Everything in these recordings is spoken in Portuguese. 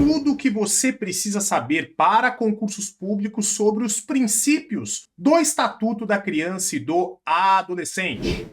tudo o que você precisa saber para concursos públicos sobre os princípios do Estatuto da Criança e do Adolescente.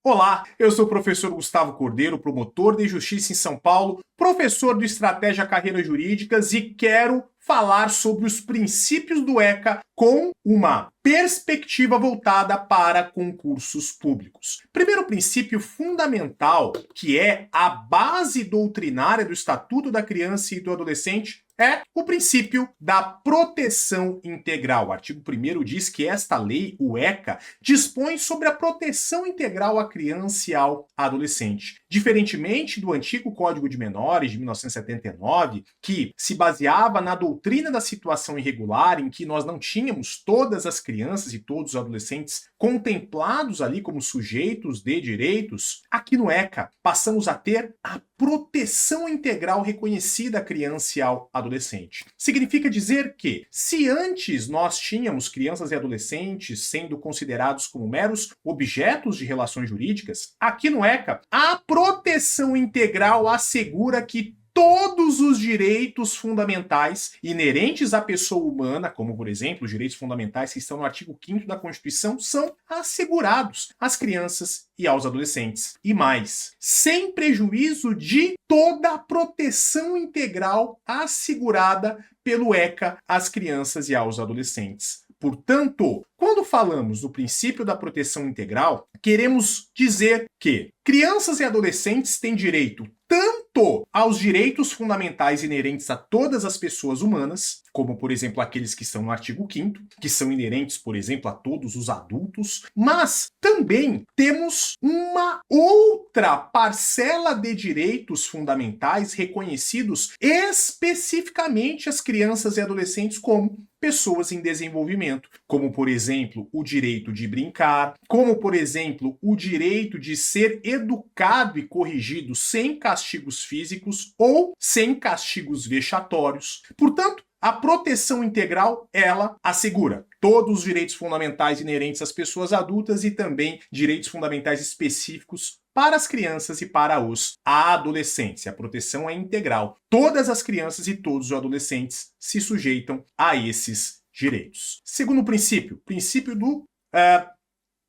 Olá, eu sou o professor Gustavo Cordeiro, promotor de justiça em São Paulo, professor do Estratégia Carreiras Jurídicas e quero falar sobre os princípios do ECA com uma perspectiva voltada para concursos públicos. Primeiro princípio fundamental, que é a base doutrinária do Estatuto da Criança e do Adolescente, é o princípio da proteção integral. O artigo 1º diz que esta lei, o ECA, dispõe sobre a proteção integral à criança e ao adolescente. Diferentemente do antigo Código de Menores, de 1979, que se baseava na doutrina da situação irregular, em que nós não tínhamos todas as crianças e todos os adolescentes contemplados ali como sujeitos de direitos, aqui no ECA passamos a ter a proteção integral reconhecida à criança e ao adolescente. Significa dizer que, se antes nós tínhamos crianças e adolescentes sendo considerados como meros objetos de relações jurídicas, aqui no ECA, a proteção integral assegura que todos os direitos fundamentais inerentes à pessoa humana, como, por exemplo, os direitos fundamentais que estão no artigo 5º da Constituição, são assegurados às crianças e aos adolescentes. E mais, sem prejuízo de toda a proteção integral assegurada pelo ECA às crianças e aos adolescentes. Portanto, quando falamos do princípio da proteção integral, queremos dizer que crianças e adolescentes têm direito tanto aos direitos fundamentais inerentes a todas as pessoas humanas, como, por exemplo, aqueles que estão no artigo 5º, que são inerentes, por exemplo, a todos os adultos, mas também temos uma outra parcela de direitos fundamentais reconhecidos especificamente às crianças e adolescentes como pessoas em desenvolvimento, como, por exemplo, o direito de brincar, como, por exemplo, o direito de ser educado e corrigido sem castigos físicos ou sem castigos vexatórios. Portanto, a proteção integral, ela assegura todos os direitos fundamentais inerentes às pessoas adultas e também direitos fundamentais específicos para as crianças e para os adolescentes. A proteção é integral. Todas as crianças e todos os adolescentes se sujeitam a esses direitos. Segundo princípio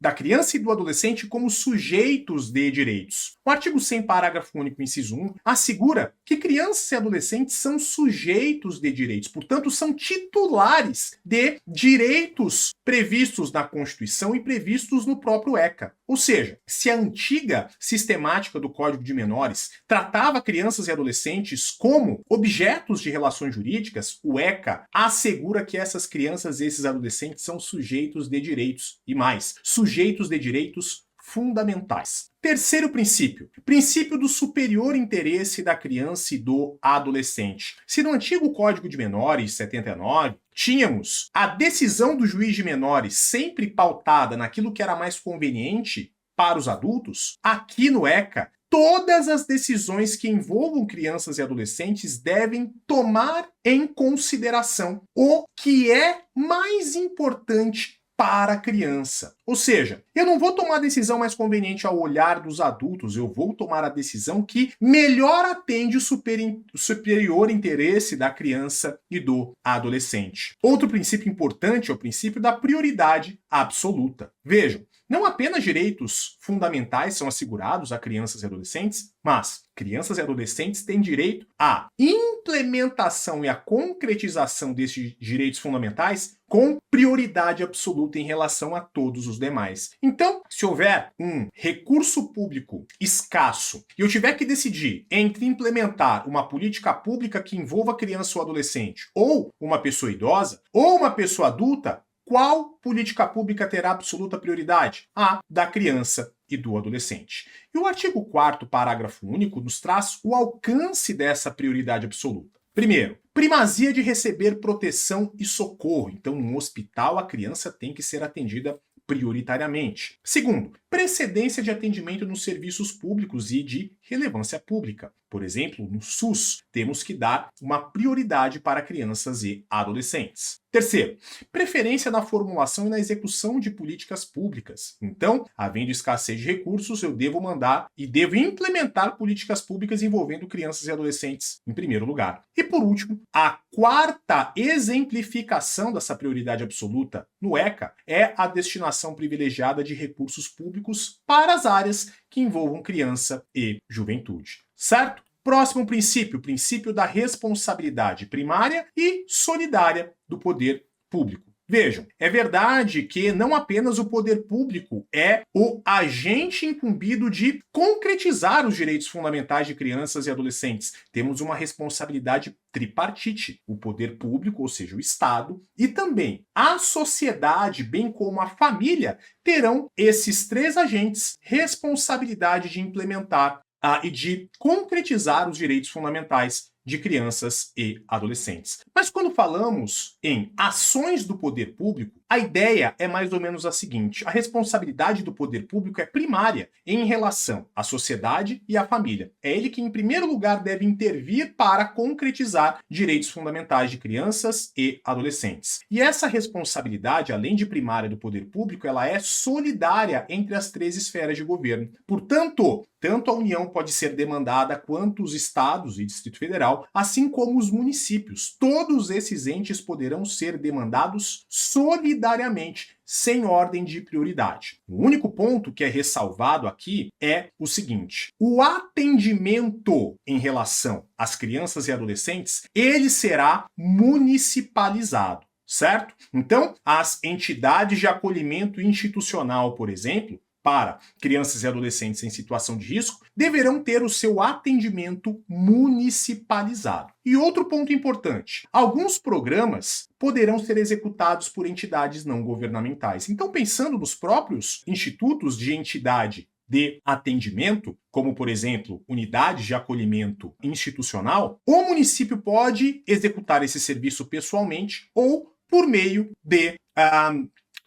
da criança e do adolescente como sujeitos de direitos. O artigo 100, parágrafo único, inciso 1, assegura que crianças e adolescentes são sujeitos de direitos, portanto, são titulares de direitos previstos na Constituição e previstos no próprio ECA. Ou seja, se a antiga sistemática do Código de Menores tratava crianças e adolescentes como objetos de relações jurídicas, o ECA assegura que essas crianças e esses adolescentes são sujeitos de direitos e mais, sujeitos de direitos fundamentais. Terceiro princípio do superior interesse da criança e do adolescente. Se no antigo Código de Menores, 79, tínhamos a decisão do juiz de menores sempre pautada naquilo que era mais conveniente para os adultos, aqui no ECA, todas as decisões que envolvam crianças e adolescentes devem tomar em consideração o que é mais importante para a criança. Ou seja, eu não vou tomar a decisão mais conveniente ao olhar dos adultos, eu vou tomar a decisão que melhor atende o superior interesse da criança e do adolescente. Outro princípio importante é o princípio da prioridade absoluta. Vejam, não apenas direitos fundamentais são assegurados a crianças e adolescentes, mas crianças e adolescentes têm direito à implementação e à concretização desses direitos fundamentais com prioridade absoluta em relação a todos os demais. Então, se houver um recurso público escasso e eu tiver que decidir entre implementar uma política pública que envolva criança ou adolescente, ou uma pessoa idosa, ou uma pessoa adulta, qual política pública terá absoluta prioridade? A da criança e do adolescente. E o artigo 4º, parágrafo único, nos traz o alcance dessa prioridade absoluta. Primeiro, primazia de receber proteção e socorro. Então, num hospital, a criança tem que ser atendida prioritariamente. Segundo, precedência de atendimento nos serviços públicos e de relevância pública. Por exemplo, no SUS, temos que dar uma prioridade para crianças e adolescentes. Terceiro, preferência na formulação e na execução de políticas públicas. Então, havendo escassez de recursos, eu devo mandar e devo implementar políticas públicas envolvendo crianças e adolescentes em primeiro lugar. E por último, a quarta exemplificação dessa prioridade absoluta no ECA é a destinação privilegiada de recursos públicos para as áreas que envolvam criança e juventude. Certo? Próximo princípio, o princípio da responsabilidade primária e solidária do poder público. Vejam, é verdade que não apenas o poder público é o agente incumbido de concretizar os direitos fundamentais de crianças e adolescentes. Temos uma responsabilidade tripartite. O poder público, ou seja, o Estado, e também a sociedade, bem como a família, terão esses três agentes responsabilidade de implementar e de concretizar os direitos fundamentais de crianças e adolescentes. Mas quando falamos em ações do poder público, a ideia é mais ou menos a seguinte: a responsabilidade do poder público é primária em relação à sociedade e à família. É ele que, em primeiro lugar, deve intervir para concretizar direitos fundamentais de crianças e adolescentes. E essa responsabilidade, além de primária do poder público, ela é solidária entre as três esferas de governo. Portanto, tanto a União pode ser demandada quanto os estados e Distrito Federal, assim como os municípios. Todos esses entes poderão ser demandados solidariamente, sem ordem de prioridade. O único ponto que é ressalvado aqui é o seguinte: o atendimento em relação às crianças e adolescentes, ele será municipalizado. Certo? Então, as entidades de acolhimento institucional, por exemplo, para crianças e adolescentes em situação de risco, deverão ter o seu atendimento municipalizado. E outro ponto importante: alguns programas poderão ser executados por entidades não governamentais. Então, pensando nos próprios institutos de entidade de atendimento, como, por exemplo, unidades de acolhimento institucional, o município pode executar esse serviço pessoalmente ou por meio de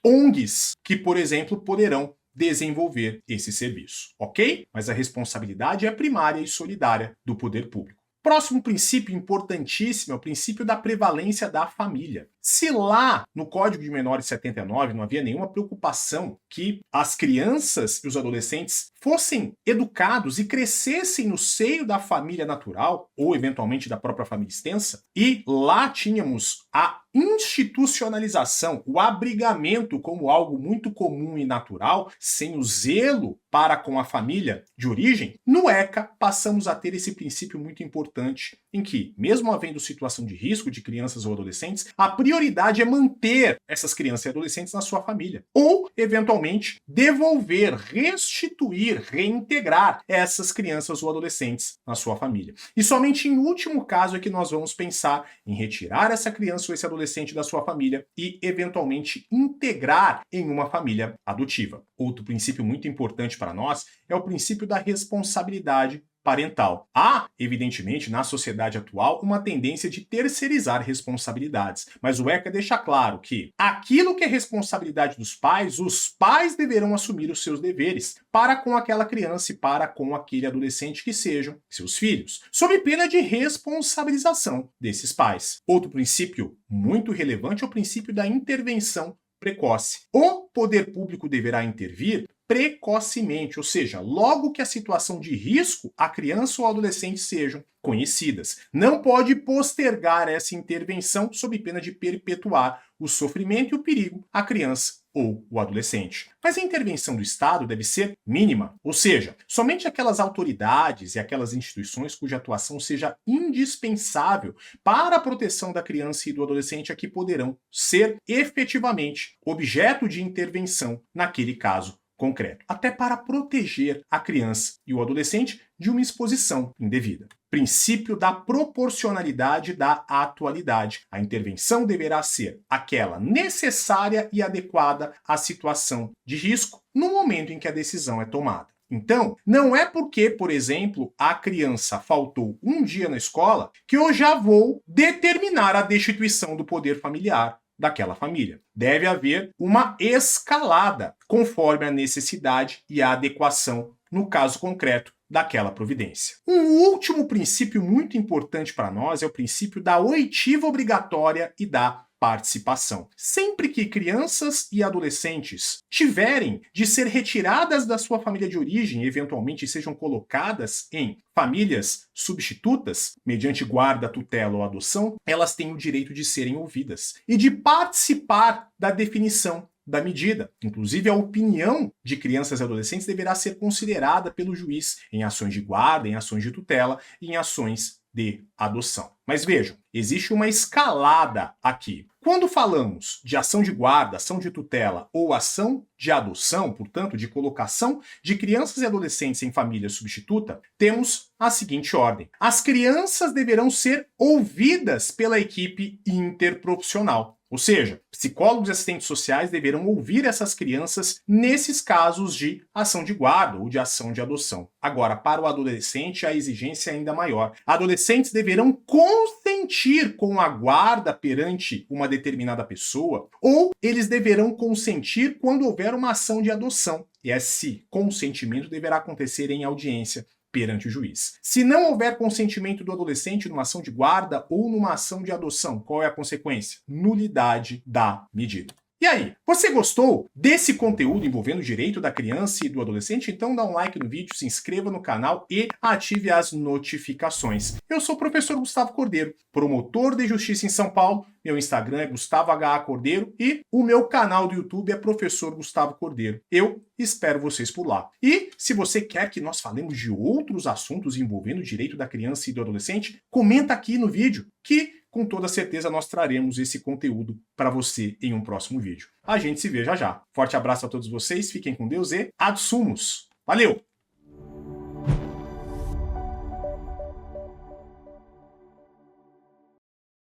ONGs, que, por exemplo, poderão desenvolver esse serviço, ok? Mas a responsabilidade é primária e solidária do poder público. Próximo princípio importantíssimo é o princípio da prevalência da família. Se lá no Código de Menores 79 não havia nenhuma preocupação que as crianças e os adolescentes fossem educados e crescessem no seio da família natural, ou eventualmente da própria família extensa, e lá tínhamos a institucionalização, o abrigamento como algo muito comum e natural, sem o zelo para com a família de origem, no ECA passamos a ter esse princípio muito importante, em que, mesmo havendo situação de risco de crianças ou adolescentes, a prioridade é manter essas crianças e adolescentes na sua família, ou, eventualmente, devolver, restituir, reintegrar essas crianças ou adolescentes na sua família. E somente em último caso é que nós vamos pensar em retirar essa criança ou esse adolescente da sua família e, eventualmente, integrar em uma família adotiva. Outro princípio muito importante para nós é o princípio da responsabilidade parental. Há, evidentemente, na sociedade atual, uma tendência de terceirizar responsabilidades, mas o ECA deixa claro que aquilo que é responsabilidade dos pais, os pais deverão assumir os seus deveres para com aquela criança e para com aquele adolescente que sejam seus filhos, sob pena de responsabilização desses pais. Outro princípio muito relevante é o princípio da intervenção precoce. O poder público deverá intervir precocemente, ou seja, logo que a situação de risco a criança ou adolescente sejam conhecidas. Não pode postergar essa intervenção sob pena de perpetuar o sofrimento e o perigo à criança ou o adolescente. Mas a intervenção do Estado deve ser mínima, ou seja, somente aquelas autoridades e aquelas instituições cuja atuação seja indispensável para a proteção da criança e do adolescente é que poderão ser efetivamente objeto de intervenção naquele caso concreto, até para proteger a criança e o adolescente de uma exposição indevida. Princípio da proporcionalidade da atualidade. A intervenção deverá ser aquela necessária e adequada à situação de risco no momento em que a decisão é tomada. Então, não é porque, por exemplo, a criança faltou um dia na escola que eu já vou determinar a destituição do poder familiar. daquela família. Deve haver uma escalada conforme a necessidade e a adequação, no caso concreto, daquela providência. Um último princípio muito importante para nós é o princípio da oitiva obrigatória e da participação. Sempre que crianças e adolescentes tiverem de ser retiradas da sua família de origem, eventualmente sejam colocadas em famílias substitutas, mediante guarda, tutela ou adoção, elas têm o direito de serem ouvidas e de participar da definição da medida. Inclusive, a opinião de crianças e adolescentes deverá ser considerada pelo juiz em ações de guarda, em ações de tutela e em ações de adoção. Mas vejam, existe uma escalada aqui. Quando falamos de ação de guarda, ação de tutela ou ação de adoção, portanto, de colocação de crianças e adolescentes em família substituta, temos a seguinte ordem. As crianças deverão ser ouvidas pela equipe interprofissional. Ou seja, psicólogos e assistentes sociais deverão ouvir essas crianças nesses casos de ação de guarda ou de ação de adoção. Agora, para o adolescente, a exigência é ainda maior. Adolescentes deverão consentir com a guarda perante uma determinada pessoa, ou eles deverão consentir quando houver uma ação de adoção. E esse consentimento deverá acontecer em audiência perante o juiz. Se não houver consentimento do adolescente numa ação de guarda ou numa ação de adoção, qual é a consequência? Nulidade da medida. E aí, você gostou desse conteúdo envolvendo o direito da criança e do adolescente? Então dá um like no vídeo, se inscreva no canal e ative as notificações. Eu sou o professor Gustavo Cordeiro, promotor de justiça em São Paulo. Meu Instagram é Gustavo H. Cordeiro e o meu canal do YouTube é Professor Gustavo Cordeiro. Eu espero vocês por lá. E se você quer que nós falemos de outros assuntos envolvendo o direito da criança e do adolescente, comenta aqui no vídeo que com toda certeza nós traremos esse conteúdo para você em um próximo vídeo. A gente se vê já já. Forte abraço a todos vocês, fiquem com Deus e ad sumos. Valeu!